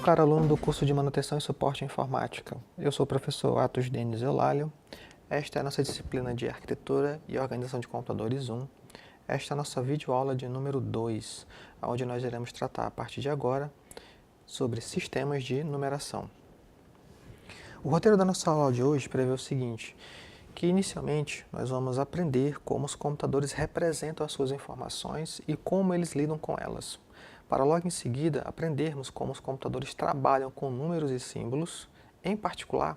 caro aluno do curso de Manutenção e Suporte Informática. Eu sou o professor Atos Denis Eulálio. Esta é a nossa disciplina de Arquitetura e Organização de Computadores 1. Esta é a nossa videoaula de número 2, onde nós iremos tratar, a partir de agora, sobre sistemas de numeração. O roteiro da nossa aula de hoje prevê o seguinte, que inicialmente nós vamos aprender como os computadores representam as suas informações e como eles lidam com elas, para logo em seguida aprendermos como os computadores trabalham com números e símbolos. Em particular,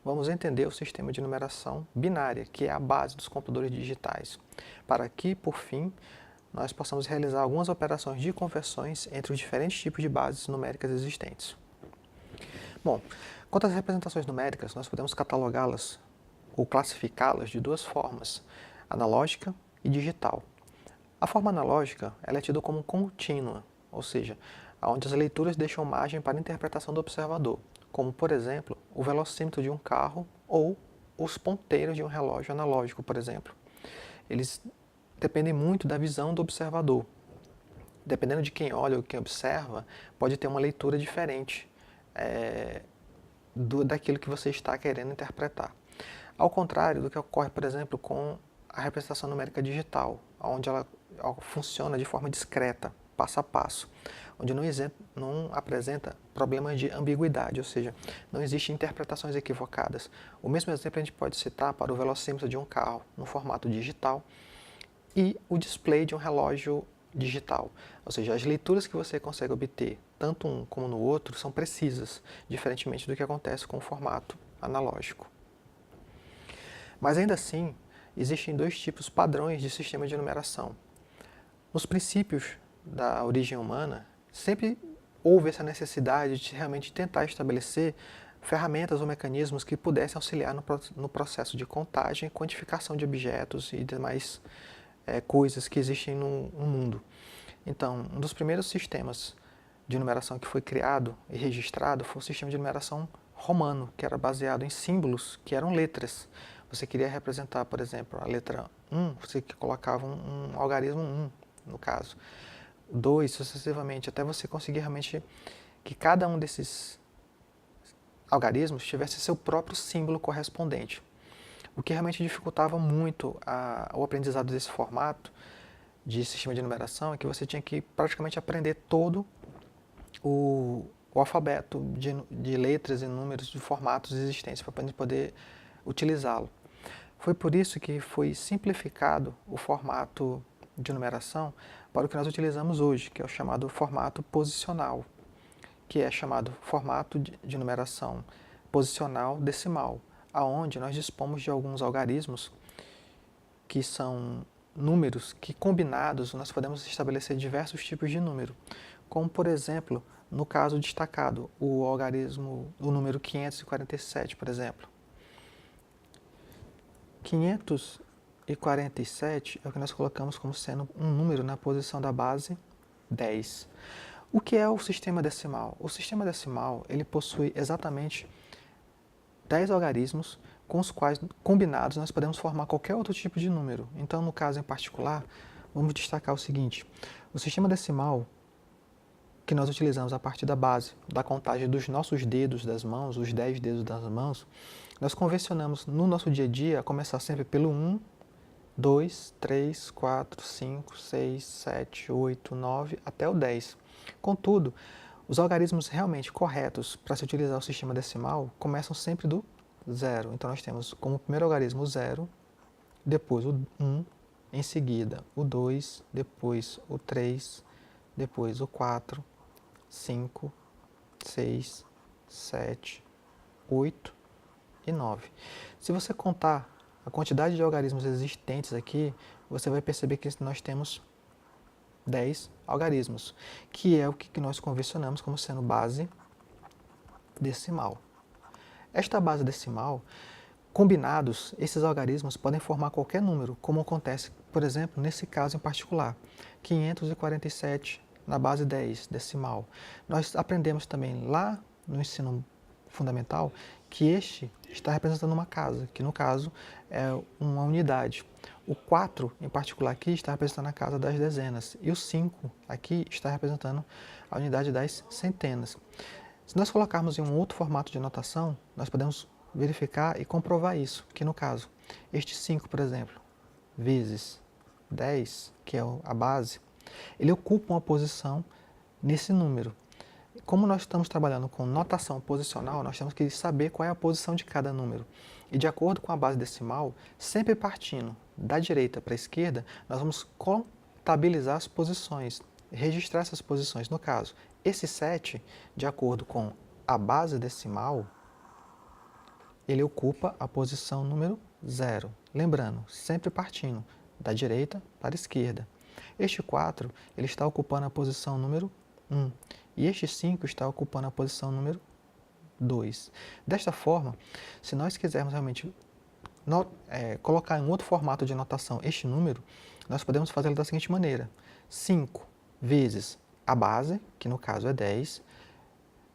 vamos entender o sistema de numeração binária, que é a base dos computadores digitais, para que, por fim, nós possamos realizar algumas operações de conversões entre os diferentes tipos de bases numéricas existentes. Bom, quanto às representações numéricas, nós podemos catalogá-las ou classificá-las de duas formas, analógica e digital. A forma analógica ela é tida como contínua, ou seja, onde as leituras deixam margem para a interpretação do observador, como, por exemplo, o velocímetro de um carro ou os ponteiros de um relógio analógico, por exemplo. Eles dependem muito da visão do observador. Dependendo de quem olha ou quem observa, pode ter uma leitura diferente daquilo que você está querendo interpretar. Ao contrário do que ocorre, por exemplo, com a representação numérica digital, onde ela funciona de forma discreta, passo a passo, onde não apresenta problemas de ambiguidade, ou seja, não existem interpretações equivocadas. O mesmo exemplo a gente pode citar para o velocímetro de um carro no formato digital e o display de um relógio digital, ou seja, as leituras que você consegue obter, tanto um como no outro, são precisas, diferentemente do que acontece com o formato analógico. Mas ainda assim, existem dois tipos padrões de sistema de numeração. Nos princípios da origem humana, sempre houve essa necessidade de realmente tentar estabelecer ferramentas ou mecanismos que pudessem auxiliar no processo de contagem e quantificação de objetos e demais coisas que existem no mundo. Então, um dos primeiros sistemas de numeração que foi criado e registrado foi o sistema de numeração romano, que era baseado em símbolos que eram letras. Você queria representar, por exemplo, a letra 1, você colocava um algarismo 1, no caso. 2, sucessivamente, até você conseguir realmente que cada um desses algarismos tivesse seu próprio símbolo correspondente. O que realmente dificultava muito o aprendizado desse formato de sistema de numeração é que você tinha que praticamente aprender todo o alfabeto de letras e números de formatos existentes para poder utilizá-lo. Foi por isso que foi simplificado o formato de numeração para o que nós utilizamos hoje, que é o chamado formato posicional, que é chamado formato de numeração posicional decimal, aonde nós dispomos de alguns algarismos que são números que combinados nós podemos estabelecer diversos tipos de número, como por exemplo, no caso destacado, o número 547, por exemplo. 547 é o que nós colocamos como sendo um número na posição da base 10. O que é o sistema decimal? O sistema decimal ele possui exatamente 10 algarismos com os quais, combinados, nós podemos formar qualquer outro tipo de número. Então, no caso em particular, vamos destacar o seguinte. O sistema decimal que nós utilizamos a partir da base da contagem dos nossos dedos das mãos, os 10 dedos das mãos, nós convencionamos no nosso dia a dia a começar sempre pelo 1, 2, 3, 4, 5, 6, 7, 8, 9, até o 10. Contudo, os algarismos realmente corretos para se utilizar o sistema decimal começam sempre do 0. Então nós temos como primeiro algarismo o 0, depois o 1, em seguida o 2, depois o 3, depois o 4, 5, 6, 7, 8 e 9. Se você contar a quantidade de algarismos existentes aqui, você vai perceber que nós temos 10 algarismos, que é o que nós convencionamos como sendo base decimal. Esta base decimal, combinados, esses algarismos podem formar qualquer número, como acontece, por exemplo, nesse caso em particular, 547 na base 10 decimal. Nós aprendemos também lá no ensino fundamental que este está representando uma casa, que no caso é uma unidade. O 4, em particular aqui, está representando a casa das dezenas, e o 5 aqui está representando a unidade das centenas. Se nós colocarmos em um outro formato de notação, nós podemos verificar e comprovar isso, que no caso, este 5, por exemplo, vezes 10, que é a base, ele ocupa uma posição nesse número. Como nós estamos trabalhando com notação posicional, nós temos que saber qual é a posição de cada número. E de acordo com a base decimal, sempre partindo da direita para a esquerda, nós vamos contabilizar as posições, registrar essas posições. No caso, esse 7, de acordo com a base decimal, ele ocupa a posição número 0. Lembrando, sempre partindo da direita para a esquerda. Este 4, ele está ocupando a posição número 1. E este 5 está ocupando a posição número 2. Desta forma, se nós quisermos realmente colocar em outro formato de notação este número, nós podemos fazê-lo da seguinte maneira. 5 vezes a base, que no caso é 10,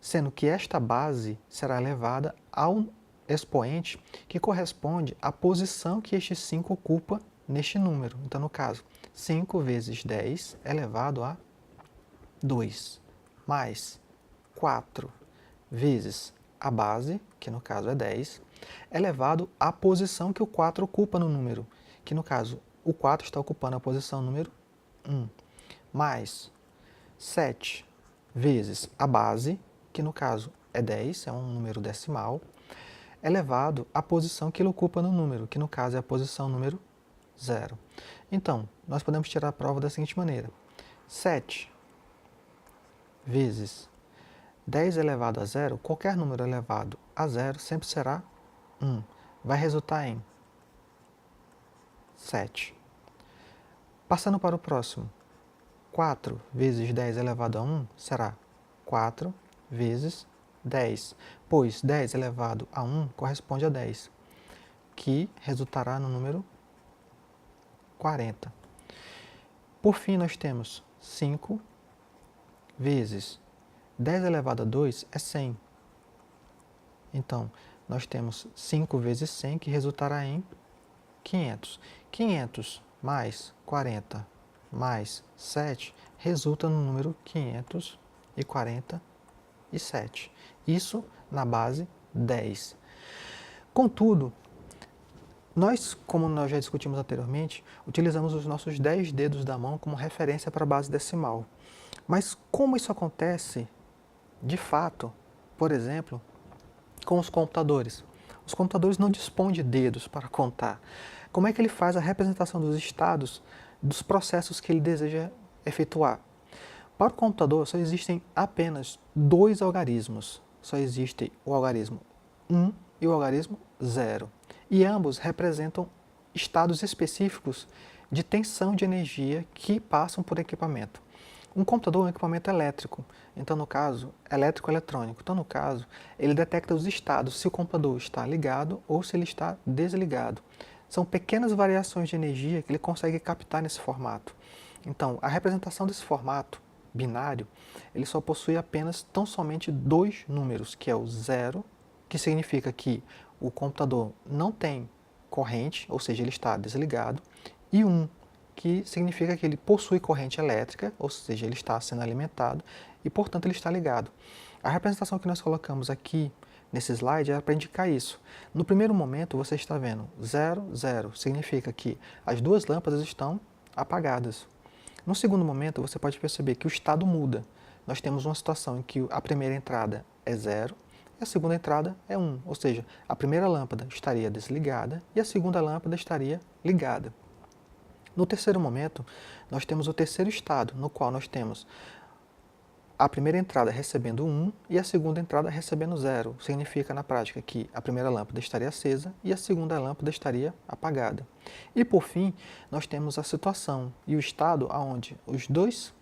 sendo que esta base será elevada ao expoente que corresponde à posição que este 5 ocupa neste número. Então, no caso, 5 vezes 10 elevado a 2, mais 4 vezes a base, que no caso é 10, elevado à posição que o 4 ocupa no número, que no caso o 4 está ocupando a posição número 1, mais 7 vezes a base, que no caso é 10, é um número decimal, elevado à posição que ele ocupa no número, que no caso é a posição número 0. Então, nós podemos tirar a prova da seguinte maneira. 7 vezes 10 elevado a 0, qualquer número elevado a 0 sempre será 1. Vai resultar em 7. Passando para o próximo. 4 vezes 10 elevado a 1 será 4 vezes 10, pois 10 elevado a 1 corresponde a 10, que resultará no número 40. Por fim, nós temos 5 vezes 10 elevado a 2 é 100. Então, nós temos 5 vezes 100, que resultará em 500. 500 mais 40 mais 7 resulta no número 547. Isso na base 10. Contudo, nós, como nós já discutimos anteriormente, utilizamos os nossos 10 dedos da mão como referência para a base decimal. Mas como isso acontece, de fato, por exemplo, com os computadores? Os computadores não dispõem de dedos para contar. Como é que ele faz a representação dos estados dos processos que ele deseja efetuar? Para o computador só existem apenas 2 algarismos. Só existe o algarismo 1 e o algarismo 0. E ambos representam estados específicos de tensão de energia que passam por equipamento. Um computador é um equipamento elétrico, então no caso, elétrico-eletrônico. Então no caso, ele detecta os estados, se o computador está ligado ou se ele está desligado. São pequenas variações de energia que ele consegue captar nesse formato. Então, a representação desse formato binário, ele só possui apenas tão somente 2 números, que é o 0, que significa que o computador não tem corrente, ou seja, ele está desligado, e 1, que significa que ele possui corrente elétrica, ou seja, ele está sendo alimentado e, portanto, ele está ligado. A representação que nós colocamos aqui nesse slide é para indicar isso. No primeiro momento, você está vendo 0, 0, significa que as 2 lâmpadas estão apagadas. No segundo momento, você pode perceber que o estado muda. Nós temos uma situação em que a primeira entrada é 0 e a segunda entrada é 1, ou seja, a primeira lâmpada estaria desligada e a segunda lâmpada estaria ligada. No terceiro momento, nós temos o terceiro estado, no qual nós temos a primeira entrada recebendo 1 e a segunda entrada recebendo 0. Significa, na prática, que a primeira lâmpada estaria acesa e a segunda lâmpada estaria apagada. E, por fim, nós temos a situação e o estado onde as duas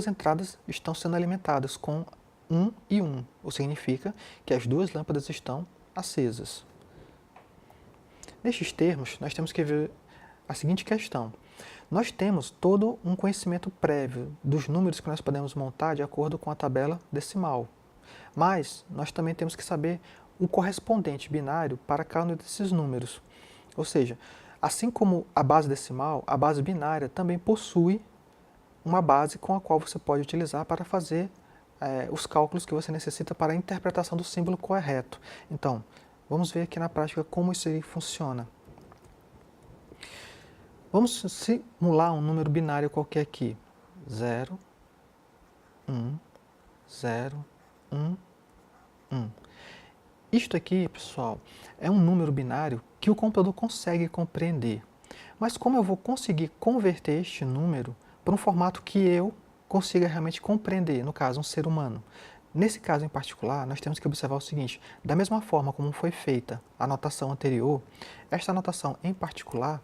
entradas estão sendo alimentadas com 1 e 1, o que significa que as 2 lâmpadas estão acesas. Nestes termos, nós temos que ver a seguinte questão. Nós temos todo um conhecimento prévio dos números que nós podemos montar de acordo com a tabela decimal. Mas nós também temos que saber o correspondente binário para cada um desses números. Ou seja, assim como a base decimal, a base binária também possui uma base com a qual você pode utilizar para fazer os cálculos que você necessita para a interpretação do símbolo correto. Então, vamos ver aqui na prática como isso aí funciona. Vamos simular um número binário qualquer aqui. 0, 1, 0, 1, 1. Isto aqui, pessoal, é um número binário que o computador consegue compreender. Mas como eu vou conseguir converter este número para um formato que eu consiga realmente compreender, no caso, um ser humano? Nesse caso em particular, nós temos que observar o seguinte: da mesma forma como foi feita a anotação anterior, esta anotação em particular,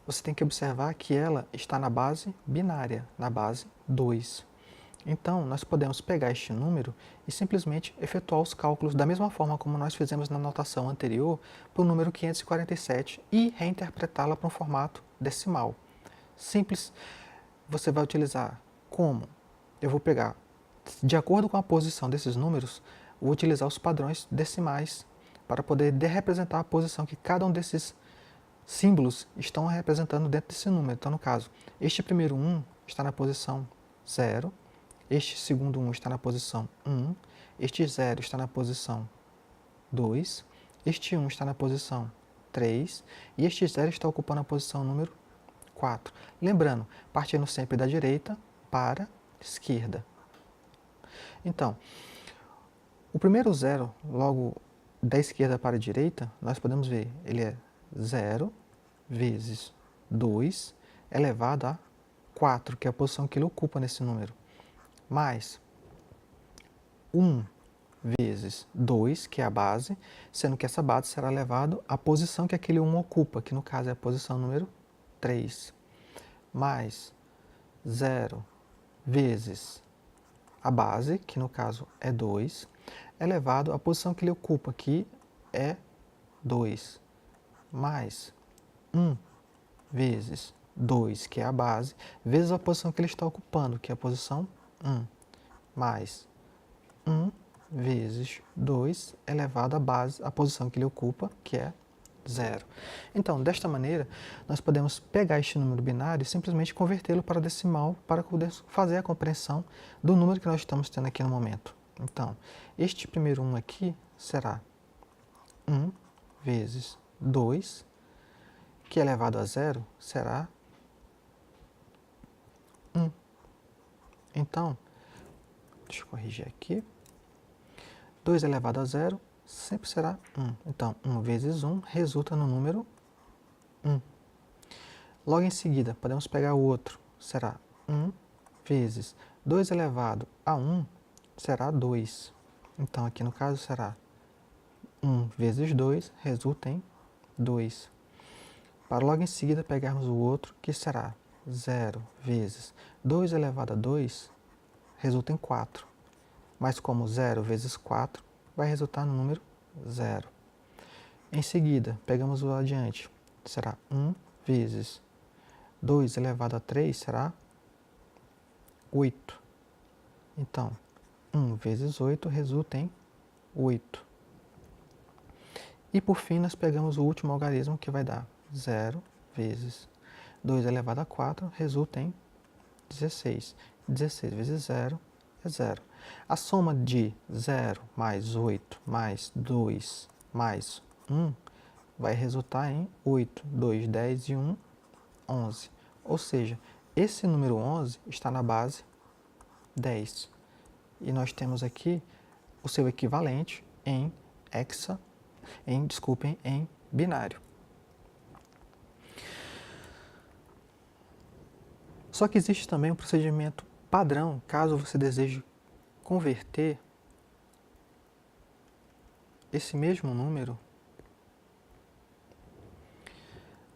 você tem que observar que ela está na base binária, na base 2. Então, nós podemos pegar este número e simplesmente efetuar os cálculos da mesma forma como nós fizemos na anotação anterior para o número 547 e reinterpretá-la para um formato decimal. Simples. Você vai utilizar como? Eu vou pegar, de acordo com a posição desses números, vou utilizar os padrões decimais para poder representar a posição que cada um desses símbolos estão representando dentro desse número. Então, no caso, este primeiro 1 está na posição 0, este segundo 1 está na posição 1, este 0 está na posição 2, este 1 está na posição 3 e este 0 está ocupando a posição número 4. Lembrando, partindo sempre da direita para a esquerda. Então, o primeiro 0, logo da esquerda para a direita, nós podemos ver, ele é 0 vezes 2 elevado a 4, que é a posição que ele ocupa nesse número, mais 1 vezes 2, que é a base, sendo que essa base será elevada à posição que aquele 1 ocupa, que no caso é a posição número 3, mais 0 vezes a base, que no caso é 2, elevado à posição que ele ocupa, que é 2, mais 1 vezes 2, que é a base, vezes a posição que ele está ocupando, que é a posição 1, mais 1 vezes 2 elevado à base, a posição que ele ocupa, que é 0. Então, desta maneira, nós podemos pegar este número binário e simplesmente convertê-lo para decimal para poder fazer a compreensão do número que nós estamos tendo aqui no momento. Então, este primeiro 1 aqui será 1 vezes 2, que elevado a 0 será 1. Então, deixa eu corrigir aqui. 2 elevado a 0 sempre será 1. Então, 1 vezes 1 resulta no número 1. Logo em seguida, podemos pegar o outro. Será 1 vezes 2 elevado a 1 será 2. Então, aqui no caso será 1 vezes 2 resulta em 2. Para logo em seguida pegarmos o outro, que será 0 vezes 2 elevado a 2 resulta em 4. Mas como 0 vezes 4 vai resultar no número 0. Em seguida, pegamos o adiante. Será 1 vezes 2 elevado a 3 será 8. Então, 1 vezes 8 resulta em 8. E por fim, nós pegamos o último algarismo, que vai dar 0 vezes 2 elevado a 4 resulta em 16. 16 vezes 0 é 0. A soma de 0 mais 8 mais 2 mais 1 vai resultar em 8. 2, 10 e 1, 11. Ou seja, esse número 11 está na base 10. E nós temos aqui o seu equivalente em em binário. Só que existe também um procedimento padrão, caso você deseje converter esse mesmo número,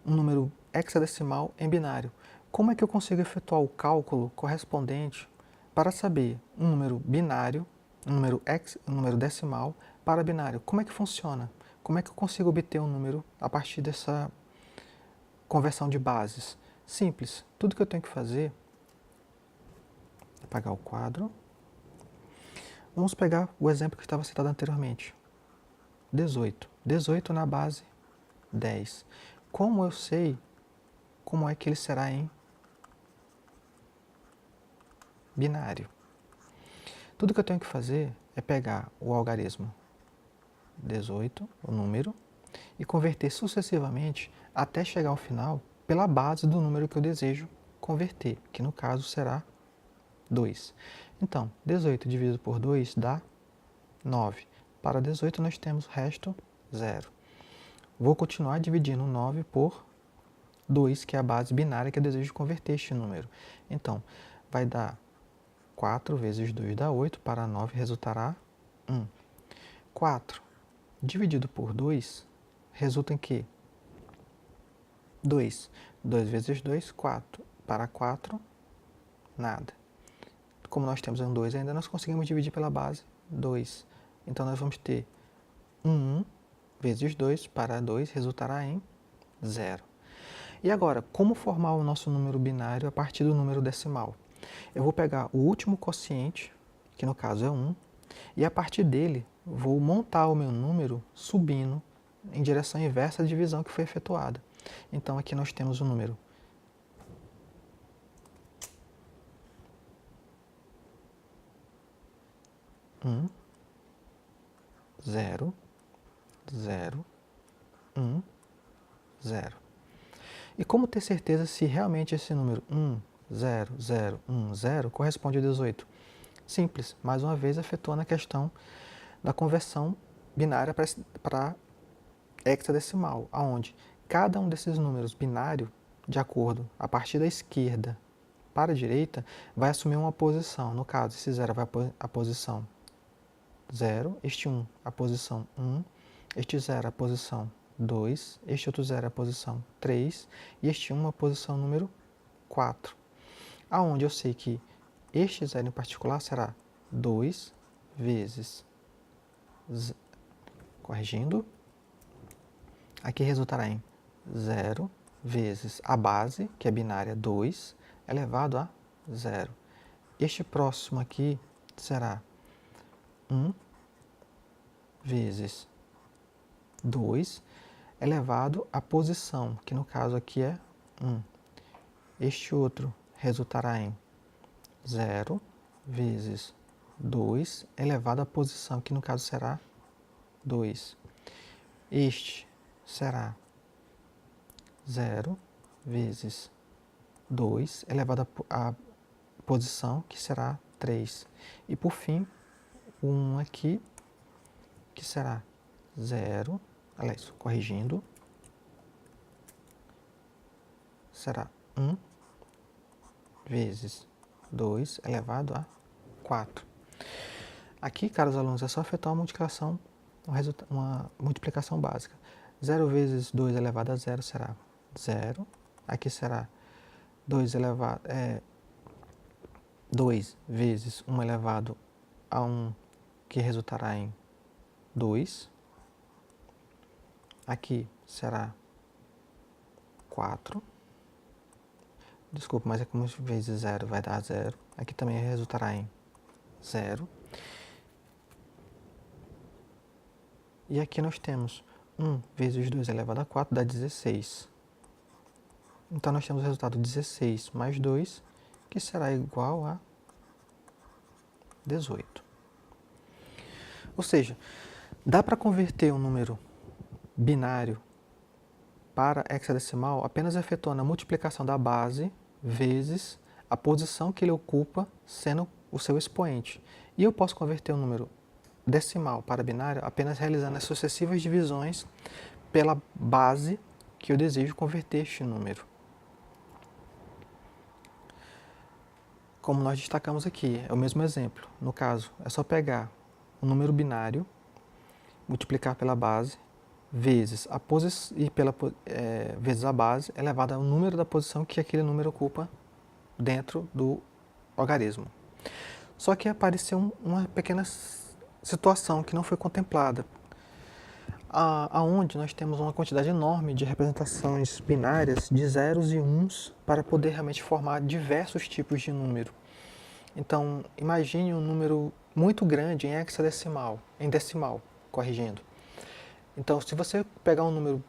um número hexadecimal em binário. Como é que eu consigo efetuar o cálculo correspondente para saber um número binário, um número decimal para binário? Como é que funciona? Como é que eu consigo obter um número a partir dessa conversão de bases? Simples. Tudo que eu tenho que fazer é apagar o quadro. Vamos pegar o exemplo que estava citado anteriormente. 18. 18 na base 10. Como eu sei como é que ele será em binário? Tudo que eu tenho que fazer é pegar o algarismo 18, o número, e converter sucessivamente até chegar ao final pela base do número que eu desejo converter, que no caso será 2. Então, 18 dividido por 2 dá 9. Para 18 nós temos resto 0. Vou continuar dividindo 9 por 2, que é a base binária que eu desejo converter este número. Então, vai dar 4 vezes 2 dá 8, para 9 resultará 1. 4 dividido por 2 resulta em que? 2. 2 vezes 2, 4. Para 4, nada. Como nós temos um 2 ainda, nós conseguimos dividir pela base 2. Então, nós vamos ter 1 vezes 2 para 2 resultará em 0. E agora, como formar o nosso número binário a partir do número decimal? Eu vou pegar o último quociente, que no caso é 1, e a partir dele vou montar o meu número subindo em direção inversa à divisão que foi efetuada. Então aqui nós temos o número 1, 0, 0, 1, 0. E como ter certeza se realmente esse número 1, 0, 0, 1, 0 corresponde a 18? Simples, mais uma vez efetuando a questão da conversão binária para hexadecimal, onde cada um desses números binários, de acordo, a partir da esquerda para a direita, vai assumir uma posição. No caso, esse 0 vai a posição 0, este 1 a posição 1, este 0 a posição 2, este outro 0 a posição 3 e este 1 a posição número 4. Aonde eu sei que este 0 em particular será 2 vezes, corrigindo, aqui resultará em 0 vezes a base, que é binária 2, elevado a 0. Este próximo aqui será 1 vezes 2 elevado à posição, que no caso aqui é 1. Este outro resultará em 0 vezes 2 elevado à posição, que no caso será 2. Este será 0 vezes 2 elevado à posição, que será 3. E por fim, o 1 aqui, que será 0, aliás, corrigindo, será 1 vezes 2 elevado a 4. Aqui, caros alunos, é só efetuar uma multiplicação básica. 0 vezes 2 elevado a 0 será 0. Aqui será 2 vezes 1 elevado a 1, que resultará em 2. Aqui será 4. Desculpa, mas é como vezes 0 vai dar 0. Aqui também resultará em 0. E aqui nós temos 1 vezes 2 elevado a 4 dá 16. Então nós temos o resultado 16 mais 2, que será igual a 18. Ou seja, dá para converter um número binário para hexadecimal apenas efetuando a multiplicação da base vezes a posição que ele ocupa sendo o seu expoente. E eu posso converter um número decimal para binário apenas realizando as sucessivas divisões pela base que eu desejo converter este número. Como nós destacamos aqui, é o mesmo exemplo. No caso, é só pegar um número binário, multiplicar pela base, vezes a vezes a base elevado ao número da posição que aquele número ocupa dentro do algarismo. Só que apareceu uma pequena situação que não foi contemplada, aonde nós temos uma quantidade enorme de representações binárias de zeros e uns para poder realmente formar diversos tipos de número. Então, imagine um número muito grande em hexadecimal, em decimal, corrigindo. Então, se você pegar um número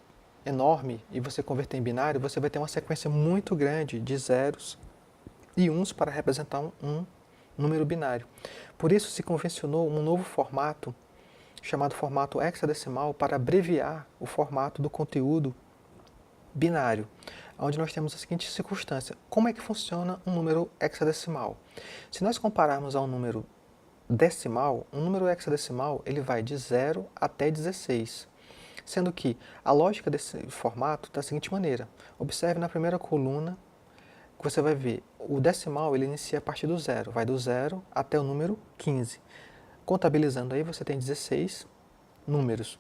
enorme e você converter em binário, você vai ter uma sequência muito grande de zeros e uns para representar um número binário. Por isso se convencionou um novo formato, chamado formato hexadecimal, para abreviar o formato do conteúdo binário, onde nós temos a seguinte circunstância. Como é que funciona um número hexadecimal? Se nós compararmos a um número decimal, um número hexadecimal ele vai de 0 até 16, sendo que a lógica desse formato da seguinte maneira. Observe na primeira coluna, que você vai ver, o decimal ele inicia a partir do 0, vai do 0 até o número 15. Contabilizando aí, você tem 16 números.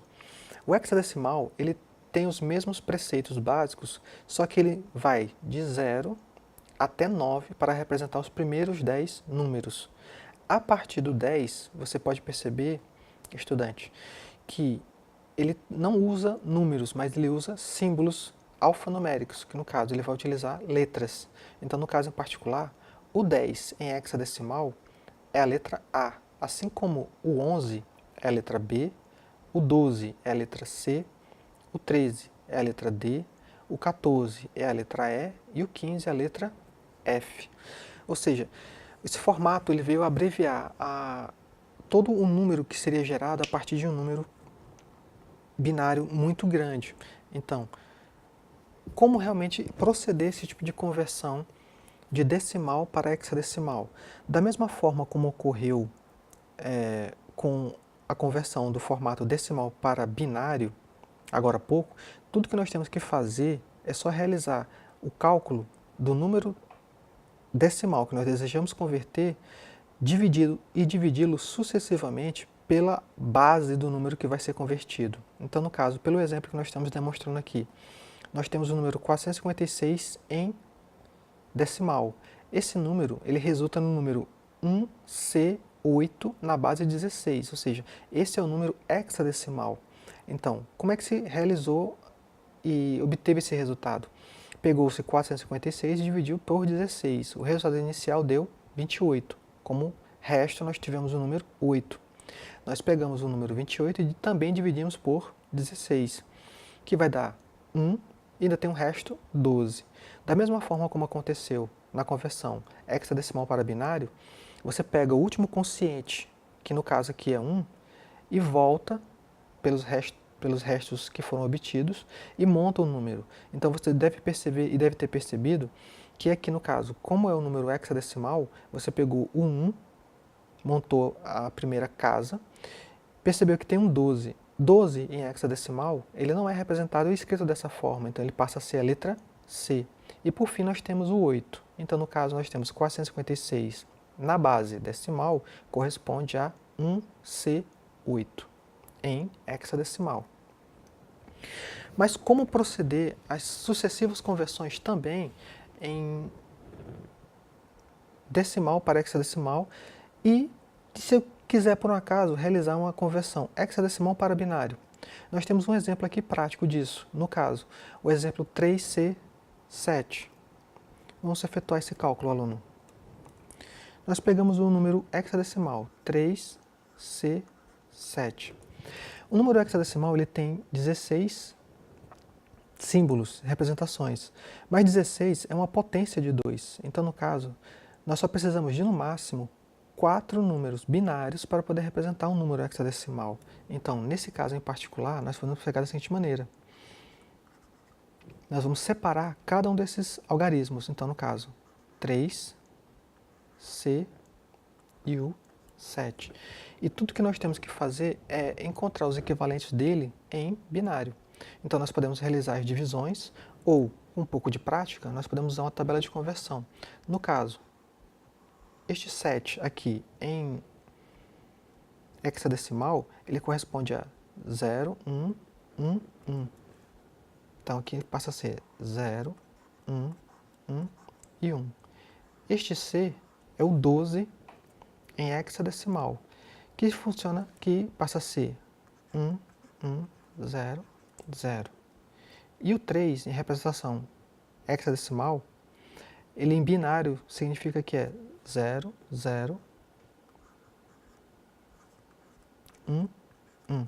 O hexadecimal ele tem os mesmos preceitos básicos, só que ele vai de 0 até 9 para representar os primeiros 10 números. A partir do 10, você pode perceber, estudante, que ele não usa números, mas ele usa símbolos alfanuméricos, que no caso ele vai utilizar letras. Então, no caso em particular, o 10 em hexadecimal é a letra A, assim como o 11 é a letra B, o 12 é a letra C, o 13 é a letra D, o 14 é a letra E e o 15 é a letra F. Ou seja, esse formato ele veio abreviar todo o número que seria gerado a partir de um número binário muito grande. Então, como realmente proceder esse tipo de conversão de decimal para hexadecimal? Da mesma forma como ocorreu com a conversão do formato decimal para binário, agora há pouco, tudo que nós temos que fazer é só realizar o cálculo do número decimal que nós desejamos converter, dividi-lo sucessivamente pela base do número que vai ser convertido. Então, no caso, pelo exemplo que nós estamos demonstrando aqui, nós temos o número 456 em decimal. Esse número ele resulta no número 1C8 na base 16, ou seja, esse é o número hexadecimal. Então, como é que se realizou e obteve esse resultado? Pegou-se 456 e dividiu por 16. O resultado inicial deu 28. Como resto, nós tivemos o número 8. Nós pegamos o número 28 e também dividimos por 16, que vai dar 1 e ainda tem um resto 12. Da mesma forma como aconteceu na conversão hexadecimal para binário, você pega o último quociente, que no caso aqui é 1, e volta pelos restos que foram obtidos e monta o número. Então você deve perceber e deve ter percebido que aqui no caso, como é o número hexadecimal, você pegou o 1, montou a primeira casa, percebeu que tem um 12. 12 em hexadecimal, ele não é representado e escrito dessa forma, então ele passa a ser a letra C. E por fim nós temos o 8. Então no caso nós temos 456 na base decimal, corresponde a 1C8 em hexadecimal. Mas como proceder às sucessivas conversões também em decimal para hexadecimal e se eu quiser por um acaso realizar uma conversão hexadecimal para binário? Nós temos um exemplo aqui prático disso, no caso, o exemplo 3C7. Vamos efetuar esse cálculo, aluno. Nós pegamos o número hexadecimal, 3C7. O número hexadecimal ele tem 16 símbolos, representações, mas 16 é uma potência de 2. Então, no caso, nós só precisamos de, no máximo, 4 números binários para poder representar um número hexadecimal. Então, nesse caso em particular, nós podemos pegar da seguinte maneira. Nós vamos separar cada um desses algarismos. Então, no caso, 3, C e o 7. E tudo que nós temos que fazer é encontrar os equivalentes dele em binário. Então, nós podemos realizar as divisões ou, com um pouco de prática, nós podemos usar uma tabela de conversão. No caso, este 7 aqui em hexadecimal, ele corresponde a 0, 1, 1, 1. Então, aqui passa a ser 0, 1, 1 e 1. Este C é o 12 em hexadecimal, que passa a ser 1, 1, 0, 0. E o 3 em representação hexadecimal, ele em binário significa que é 0, 0, 1, 1.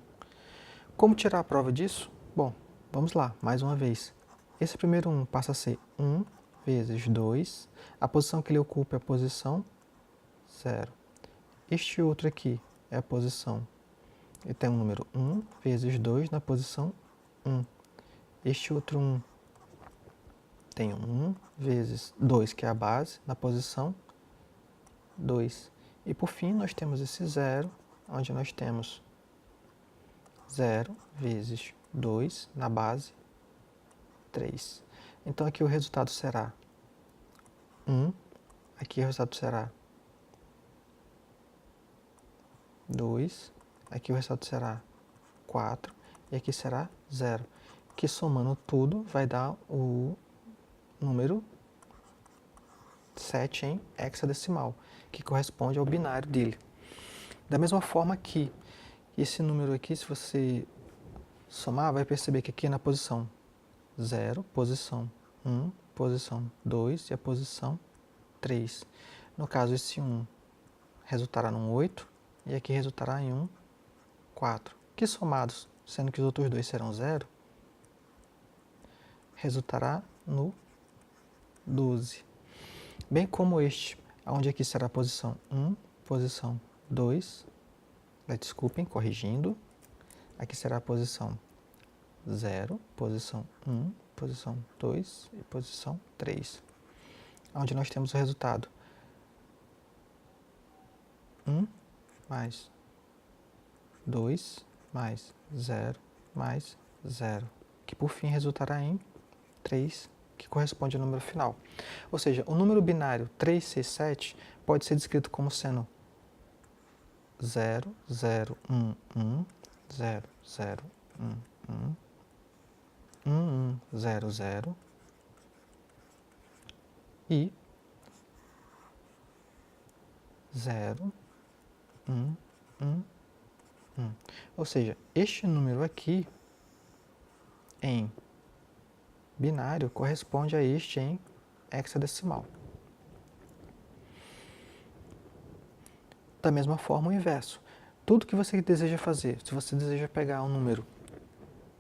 Como tirar a prova disso? Bom, vamos lá, mais uma vez. Esse primeiro 1 passa a ser 1 vezes 2. A posição que ele ocupa é a posição 0. Este outro aqui é a posição. Ele tem o número 1 vezes 2 na posição 1. Este outro 1 tem 1 vezes 2, que é a base, na posição 2. E por fim, nós temos esse 0, onde nós temos 0 vezes 2 na base 3. Então aqui o resultado será 1, aqui o resultado será 2, aqui o resultado será 4 e aqui será 0, que somando tudo vai dar o número 7 em hexadecimal, que corresponde ao binário dele. Da mesma forma que esse número aqui, se você somar, vai perceber que aqui é na posição 0, posição 1, posição 2 e a posição 3. No caso, esse 1 resultará num 8 e aqui resultará em um 4, que somados, sendo que os outros dois serão 0, resultará no 12. Bem como este, onde aqui será a posição 1, posição 2, desculpem, corrigindo, aqui será a posição 0, posição 1, posição 2 e posição 3, onde nós temos o resultado 1 mais 2 mais 0 mais 0, que por fim resultará em 3, que corresponde ao número final. Ou seja, o número binário 3C7 pode ser descrito como sendo 0, 0, 1, 1, 0, 0, 1, 1, 1, 1, 0, 0 e 0, 1, 1, 1. Ou seja, este número aqui em binário corresponde a este em hexadecimal. Da mesma forma, o inverso. Tudo que você deseja fazer, se você deseja pegar um número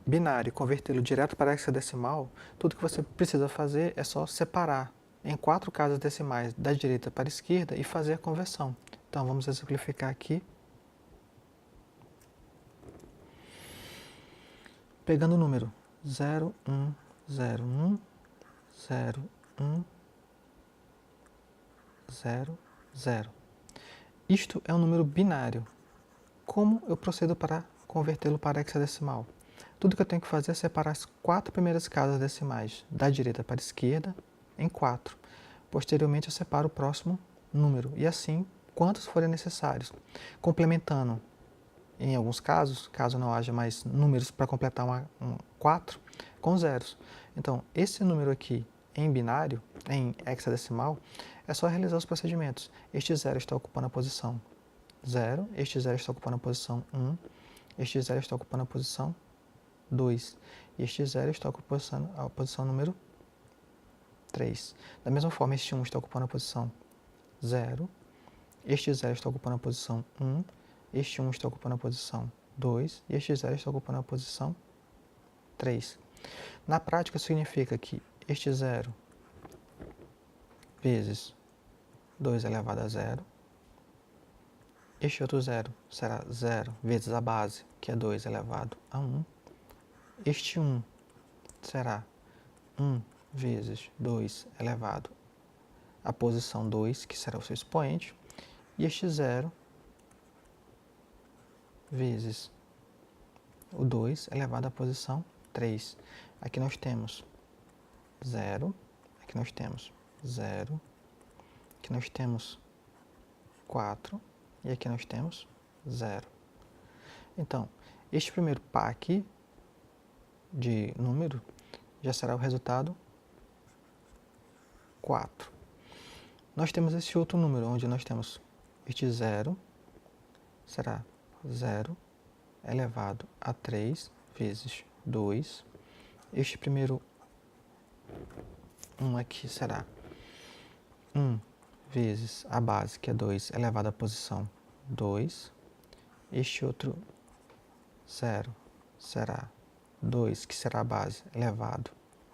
binário e convertê-lo direto para hexadecimal, tudo que você precisa fazer é só separar em 4 casas decimais da direita para a esquerda e fazer a conversão. Então, vamos exemplificar aqui. Pegando o número 0, 1, 0, 1, 0, 1, 0, 0. Isto é um número binário. Como eu procedo para convertê-lo para hexadecimal? Tudo que eu tenho que fazer é separar as 4 primeiras casas decimais da direita para a esquerda em 4. Posteriormente, eu separo o próximo número, e assim, quantos forem necessários. Complementando, em alguns casos, caso não haja mais números para completar 4, com zeros. Então, esse número aqui em binário, em hexadecimal, é só realizar os procedimentos. Este 0 está ocupando a posição 0, este 0 está ocupando a posição 1, este 0 está ocupando a posição 2, e este 0 está ocupando a posição número 3. Da mesma forma, este 1 está ocupando a posição 0, este 0 está ocupando a posição 1, este 1 está ocupando a posição 2, e este 0 está ocupando a posição 3. Na prática, significa que este 0 vezes 2 elevado a 0, este outro 0 será 0 vezes a base, que é 2 elevado a 1. Este 1 será 1 vezes 2 elevado à posição 2, que será o seu expoente. E este 0 vezes o 2 elevado à posição 3. Aqui nós temos 0, aqui nós temos 0, aqui nós temos 4 e aqui nós temos 0. Então, este primeiro par aqui de número já será o resultado 4. Nós temos esse outro número, onde nós temos este 0, será 0 elevado a 3 vezes 2. Este primeiro 1 aqui será 1 vezes a base, que é 2, elevado à posição 2. Este outro 0 será 2, que será a base, elevado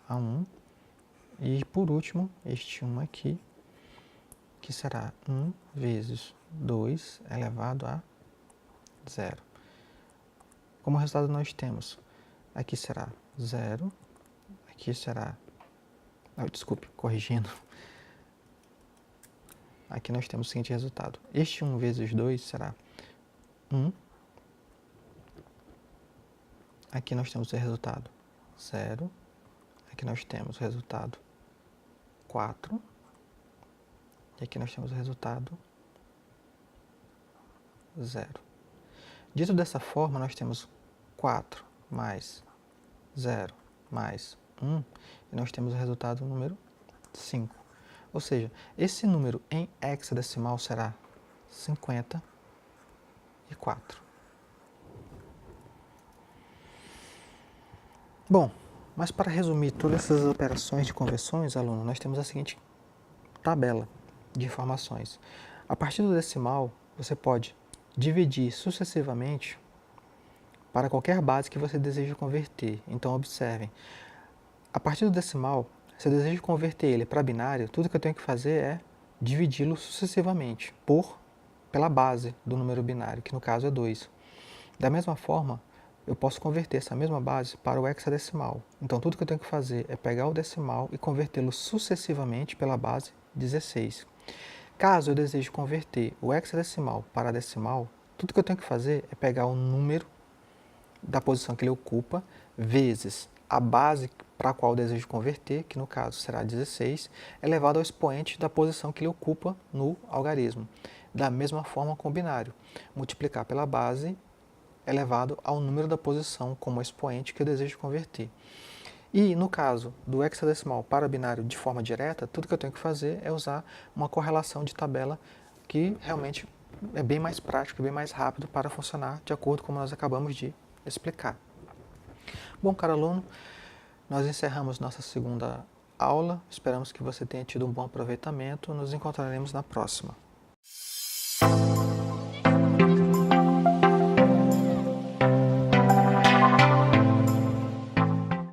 a 1. E, por último, este 1 aqui que será 1 vezes 2 elevado a 0. Como resultado, nós temos, aqui será 0, aqui será, desculpe, corrigindo, aqui nós temos o seguinte resultado. Este 1 vezes 2 será 1. Aqui nós temos o resultado 0. Aqui nós temos o resultado 4. E aqui nós temos o resultado 0. Dito dessa forma, nós temos 4 mais 0 mais 1, e nós temos o resultado número 5. Ou seja, esse número em hexadecimal será 54. Bom, mas para resumir todas essas operações de conversões, aluno, nós temos a seguinte tabela de informações. A partir do decimal, você pode dividir sucessivamente para qualquer base que você deseja converter. Então, observem, a partir do decimal, se eu desejo converter ele para binário, tudo que eu tenho que fazer é dividi-lo sucessivamente pela base do número binário, que no caso é 2. Da mesma forma, eu posso converter essa mesma base para o hexadecimal. Então, tudo que eu tenho que fazer é pegar o decimal e convertê-lo sucessivamente pela base 16. Caso eu deseje converter o hexadecimal para decimal, tudo que eu tenho que fazer é pegar o número da posição que ele ocupa, vezes a base para a qual eu desejo converter, que no caso será 16, elevado ao expoente da posição que ele ocupa no algarismo. Da mesma forma com o binário, multiplicar pela base elevado ao número da posição como expoente que eu desejo converter. E no caso do hexadecimal para binário de forma direta, tudo que eu tenho que fazer é usar uma correlação de tabela que realmente é bem mais prático e bem mais rápido para funcionar de acordo com como nós acabamos de explicar. Bom, caro aluno, nós encerramos nossa segunda aula. Esperamos que você tenha tido um bom aproveitamento. Nos encontraremos na próxima.